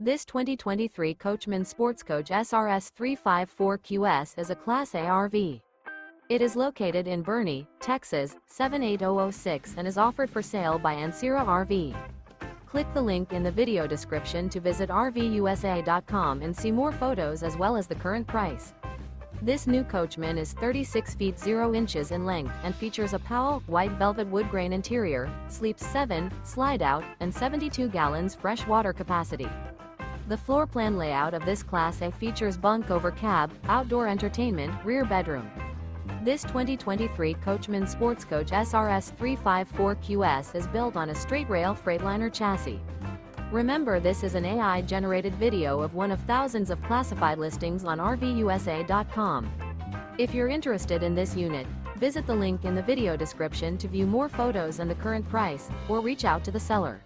This 2023 Coachmen Sportscoach SRS 354QS is a Class A RV. It is located in Boerne, Texas, 78006 and is offered for sale by Ancira RV. Click the link in the video description to visit RVUSA.com and see more photos as well as the current price. This new Coachmen is 36 feet 0 inches in length and features a Powell, white velvet woodgrain interior, sleeps 7, slide-out, and 72 gallons fresh water capacity. The floor plan layout of this Class A features bunk over cab, outdoor entertainment, rear bedroom. This 2023 Coachmen Sportscoach SRS 354QS is built on a Straight Rail Freightliner chassis. Remember, this is an AI-generated video of one of thousands of classified listings on RVUSA.com. If you're interested in this unit, visit the link in the video description to view more photos and the current price, or reach out to the seller.